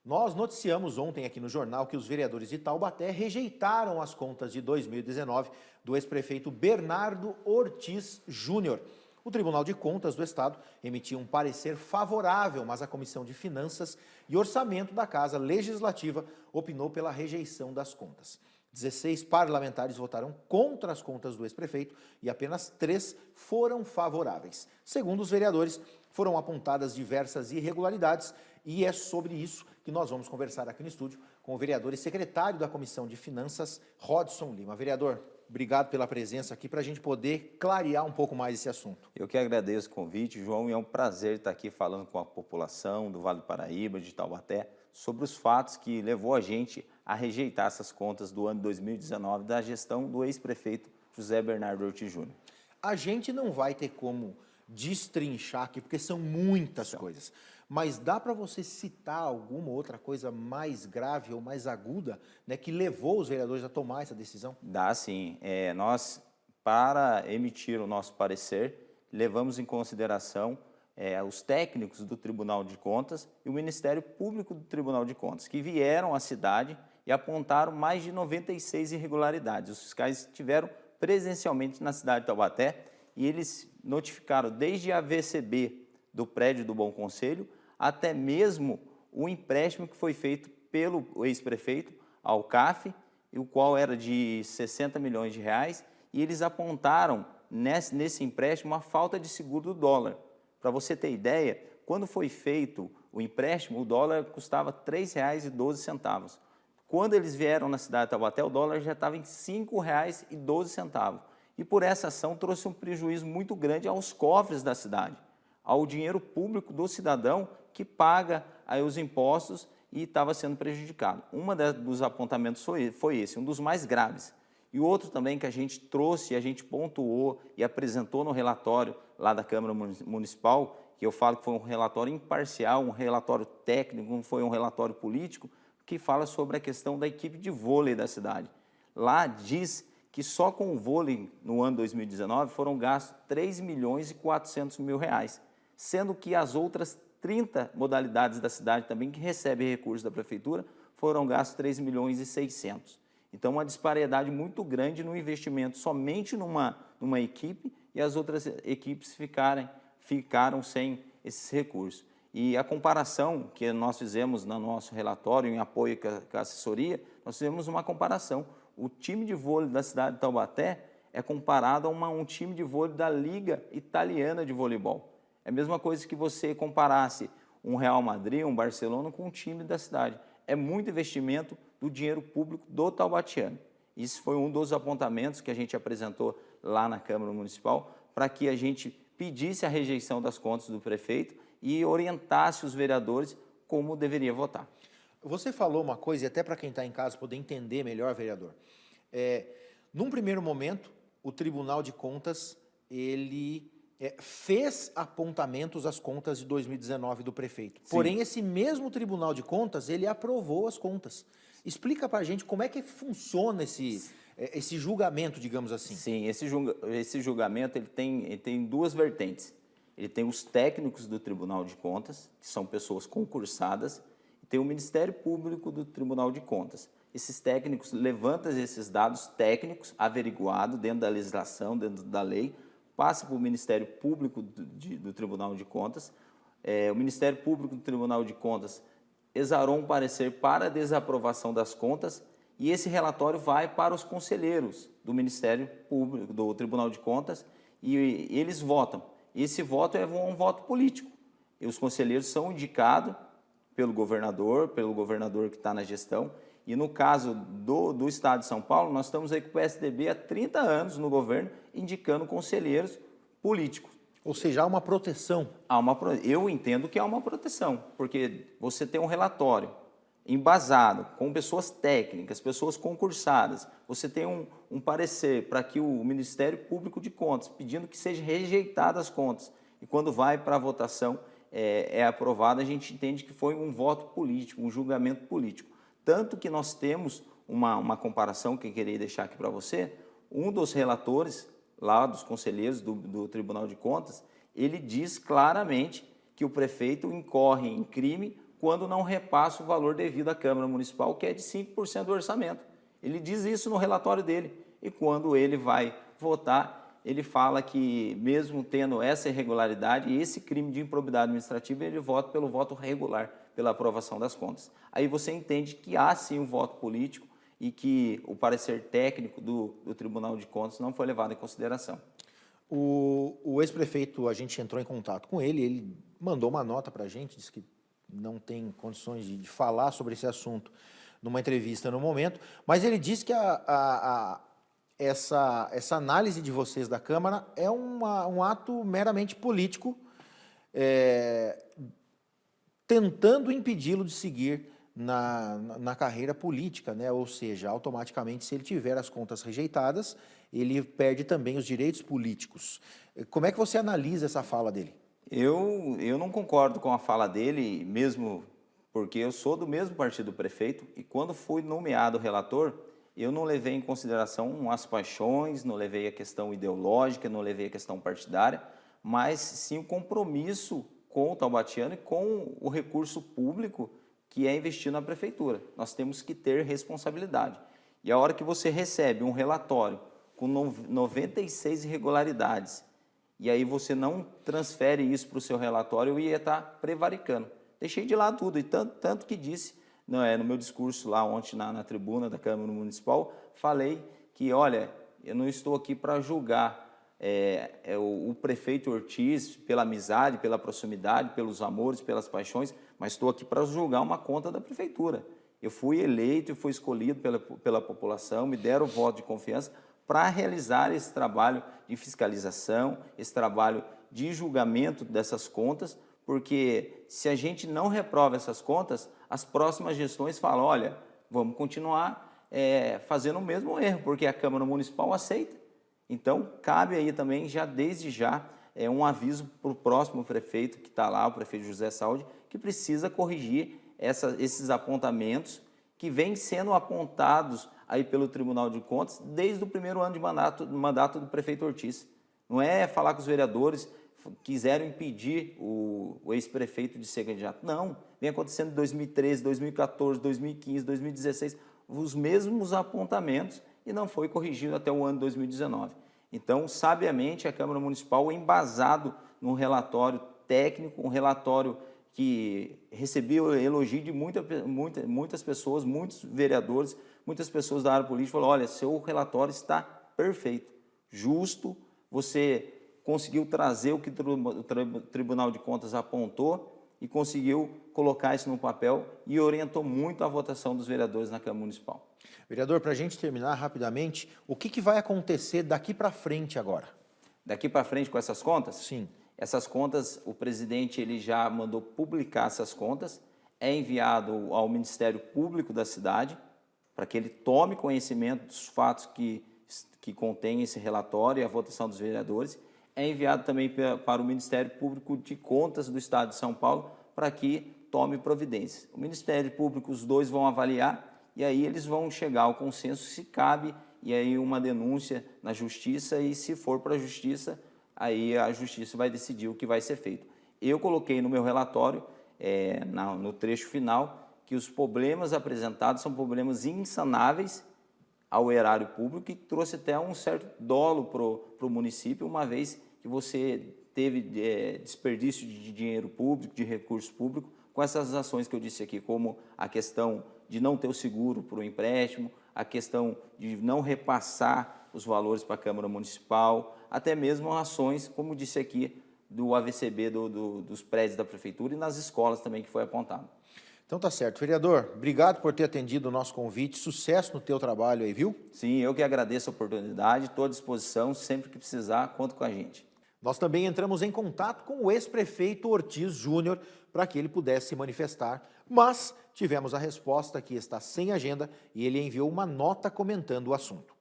Nós noticiamos ontem aqui no jornal que os vereadores de Taubaté rejeitaram as contas de 2019 do ex-prefeito Bernardo Ortiz Júnior. O Tribunal de Contas do Estado emitiu um parecer favorável, mas a Comissão de Finanças e Orçamento da Casa Legislativa opinou pela rejeição das contas. 16 parlamentares votaram contra as contas do ex-prefeito e apenas 3 foram favoráveis. Segundo os vereadores, foram apontadas diversas irregularidades e é sobre isso que nós vamos conversar aqui no estúdio com o vereador e secretário da Comissão de Finanças, Rodson Lima. Vereador, obrigado pela presença aqui para a gente poder clarear um pouco mais esse assunto. Eu que agradeço o convite, João, e é um prazer estar aqui falando com a população do Vale do Paraíba, de Taubaté, sobre os fatos que levou a gente a rejeitar essas contas do ano 2019 da gestão do ex-prefeito José Bernardo Ortiz Júnior. A gente não vai ter como destrinchar aqui, porque são muitas coisas, mas dá para você citar alguma outra coisa mais grave ou mais aguda, né, que levou os vereadores a tomar essa decisão? Dá sim. Nós, para emitir o nosso parecer, levamos em consideração os técnicos do Tribunal de Contas e o Ministério Público do Tribunal de Contas, que vieram à cidade e apontaram mais de 96 irregularidades. Os fiscais estiveram presencialmente na cidade de Taubaté e eles notificaram desde a VCB do prédio do Bom Conselho até mesmo o empréstimo que foi feito pelo ex-prefeito ao CAF, o qual era de 60 milhões de reais, e eles apontaram nesse empréstimo a falta de seguro do dólar. Para você ter ideia, quando foi feito o empréstimo, o dólar custava R$ 3,12. Quando eles vieram na cidade de Taubaté, o dólar já estava em R$ 5,12. E por essa ação trouxe um prejuízo muito grande aos cofres da cidade, ao dinheiro público do cidadão que paga aí os impostos e estava sendo prejudicado. Dos apontamentos foi esse, um dos mais graves. E o outro também que a gente trouxe, a gente pontuou e apresentou no relatório lá da Câmara Municipal, que eu falo que foi um relatório imparcial, um relatório técnico, não foi um relatório político, que fala sobre a questão da equipe de vôlei da cidade. Lá diz que só com o vôlei, no ano 2019, foram gastos R$ 3.400.000, sendo que as outras 30 modalidades da cidade também, que recebem recursos da prefeitura, foram gastos R$ 3.600.000. Então, uma disparidade muito grande no investimento somente numa equipe e as outras equipes ficaram sem esses recursos. E a comparação que nós fizemos no nosso relatório, em apoio com a assessoria, nós fizemos uma comparação. O time de vôlei da cidade de Taubaté é comparado a um time de vôlei da Liga Italiana de Voleibol. É a mesma coisa que você comparasse um Real Madrid, um Barcelona com um time da cidade. É muito investimento do dinheiro público do taubatiano. Isso foi um dos apontamentos que a gente apresentou lá na Câmara Municipal para que a gente pedisse a rejeição das contas do prefeito e orientasse os vereadores como deveria votar. Você falou uma coisa, e até para quem está em casa poder entender melhor, vereador. Num primeiro momento, o Tribunal de Contas, ele fez apontamentos às contas de 2019 do prefeito. Sim. Porém, esse mesmo Tribunal de Contas, ele aprovou as contas. Explica para a gente como é que funciona esse julgamento, digamos assim. Sim, esse julgamento ele tem duas vertentes. Ele tem os técnicos do Tribunal de Contas, que são pessoas concursadas, e tem o Ministério Público do Tribunal de Contas. Esses técnicos levantam esses dados técnicos, averiguados dentro da legislação, dentro da lei, passa para o Ministério Público do Tribunal de Contas. O Ministério Público do Tribunal de Contas exarou um parecer para a desaprovação das contas e esse relatório vai para os conselheiros do Ministério Público, do Tribunal de Contas, e eles votam. Esse voto é um voto político. E os conselheiros são indicados pelo governador que está na gestão. E no caso do Estado de São Paulo, nós estamos aí com o PSDB há 30 anos no governo, indicando conselheiros políticos. Ou seja, há uma proteção. Eu entendo que há uma proteção, porque você tem um relatório embasado, com pessoas técnicas, pessoas concursadas, você tem um parecer para que o Ministério Público de Contas, pedindo que sejam rejeitadas as contas, e quando vai para a votação, é aprovado, a gente entende que foi um voto político, um julgamento político. Tanto que nós temos uma comparação que eu queria deixar aqui para você, um dos relatores, lá dos conselheiros do Tribunal de Contas, ele diz claramente que o prefeito incorre em crime quando não repassa o valor devido à Câmara Municipal, que é de 5% do orçamento. Ele diz isso no relatório dele. E quando ele vai votar, ele fala que, mesmo tendo essa irregularidade e esse crime de improbidade administrativa, ele vota pelo voto regular, pela aprovação das contas. Aí você entende que há sim um voto político e que o parecer técnico do Tribunal de Contas não foi levado em consideração. O ex-prefeito, a gente entrou em contato com ele mandou uma nota para a gente, disse que não tem condições de falar sobre esse assunto numa entrevista no momento, mas ele disse que essa análise de vocês da Câmara é um ato meramente político, tentando impedi-lo de seguir na carreira política, né? Ou seja, automaticamente, se ele tiver as contas rejeitadas, ele perde também os direitos políticos. Como é que você analisa essa fala dele? Eu não concordo com a fala dele, mesmo porque eu sou do mesmo partido do prefeito e quando fui nomeado relator, eu não levei em consideração as paixões, não levei a questão ideológica, não levei a questão partidária, mas sim o compromisso com o taubatiano e com o recurso público que é investido na prefeitura. Nós temos que ter responsabilidade. E a hora que você recebe um relatório com 96 irregularidades, e aí você não transfere isso para o seu relatório, eu ia estar prevaricando. Deixei de lado tudo, e tanto que disse, no meu discurso lá ontem na tribuna da Câmara Municipal, falei que, olha, eu não estou aqui para julgar o prefeito Ortiz pela amizade, pela proximidade, pelos amores, pelas paixões, mas estou aqui para julgar uma conta da prefeitura. Eu fui eleito e fui escolhido pela população, me deram o voto de confiança para realizar esse trabalho de fiscalização, esse trabalho de julgamento dessas contas, porque se a gente não reprova essas contas, as próximas gestões falam, olha, vamos continuar fazendo o mesmo erro, porque a Câmara Municipal aceita. Então, cabe aí também, desde já, um aviso para o próximo prefeito que está lá, o prefeito José Saldi, que precisa corrigir esses apontamentos que vêm sendo apontados aí pelo Tribunal de Contas desde o primeiro ano de mandato do prefeito Ortiz. Não é falar que os vereadores quiseram impedir o ex-prefeito de ser candidato. Não, vem acontecendo em 2013, 2014, 2015, 2016, os mesmos apontamentos e não foi corrigido até o ano de 2019. Então, sabiamente, a Câmara Municipal, embasado num relatório técnico, um relatório que recebeu elogio de muitas pessoas, muitos vereadores, muitas pessoas da área política, falaram, olha, seu relatório está perfeito, justo, você conseguiu trazer o que o Tribunal de Contas apontou e conseguiu colocar isso no papel e orientou muito a votação dos vereadores na Câmara Municipal. Vereador, para a gente terminar rapidamente, o que vai acontecer daqui para frente agora? Daqui para frente com essas contas? Sim. Essas contas, o presidente ele já mandou publicar essas contas, é enviado ao Ministério Público da cidade, para que ele tome conhecimento dos fatos que contém esse relatório e a votação dos vereadores, é enviado também para o Ministério Público de Contas do Estado de São Paulo, para que tome providências. O Ministério Público, os dois vão avaliar, e aí eles vão chegar ao consenso se cabe, e aí uma denúncia na Justiça, e se for para a Justiça, aí a Justiça vai decidir o que vai ser feito. Eu coloquei no meu relatório, no trecho final, que os problemas apresentados são problemas insanáveis ao erário público e trouxe até um certo dolo para o município, uma vez que você teve desperdício de dinheiro público, de recurso público, com essas ações que eu disse aqui, como a questão de não ter o seguro para o empréstimo, a questão de não repassar os valores para a Câmara Municipal, até mesmo ações, como disse aqui, do AVCB dos prédios da Prefeitura e nas escolas também, que foi apontado. Então tá certo. Vereador, obrigado por ter atendido o nosso convite, sucesso no teu trabalho aí, viu? Sim, eu que agradeço a oportunidade, estou à disposição, sempre que precisar, conta com a gente. Nós também entramos em contato com o ex-prefeito Ortiz Júnior para que ele pudesse se manifestar, mas tivemos a resposta que está sem agenda e ele enviou uma nota comentando o assunto.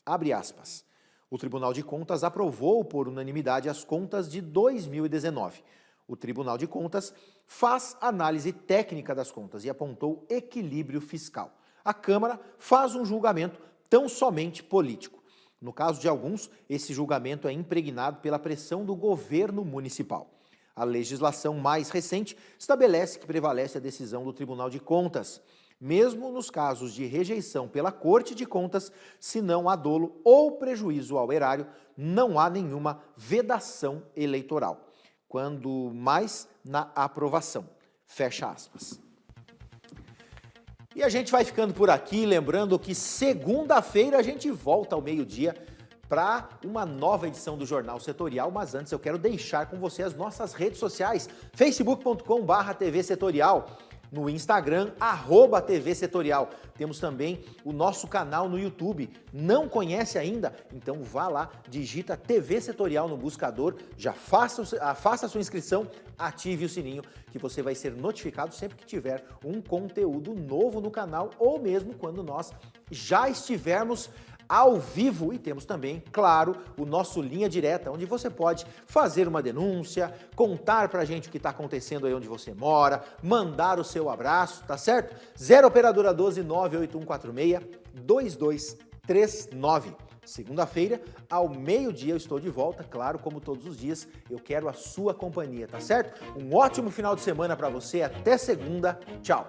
Abre aspas. O Tribunal de Contas aprovou por unanimidade as contas de 2019. O Tribunal de Contas faz análise técnica das contas e apontou equilíbrio fiscal. A Câmara faz um julgamento tão somente político. No caso de alguns, esse julgamento é impregnado pela pressão do governo municipal. A legislação mais recente estabelece que prevalece a decisão do Tribunal de Contas, mesmo nos casos de rejeição pela Corte de Contas, se não há dolo ou prejuízo ao erário, não há nenhuma vedação eleitoral, quando mais na aprovação. Fecha aspas. E a gente vai ficando por aqui, lembrando que segunda-feira a gente volta ao meio-dia para uma nova edição do Jornal Setorial, mas antes eu quero deixar com você as nossas redes sociais, facebook.com/TV Setorial, no Instagram, @TV Setorial. Temos também o nosso canal no YouTube. Não conhece ainda? Então vá lá, digita TV Setorial no buscador, já faça a sua inscrição, ative o sininho, que você vai ser notificado sempre que tiver um conteúdo novo no canal, ou mesmo quando nós já estivermos ao vivo. E temos também, claro, o nosso Linha Direta, onde você pode fazer uma denúncia, contar pra gente o que está acontecendo aí onde você mora, mandar o seu abraço, tá certo? 0 Operadora 12 98146 2239. Segunda-feira, ao meio-dia, eu estou de volta, claro, como todos os dias, eu quero a sua companhia, tá certo? Um ótimo final de semana para você, até segunda, tchau!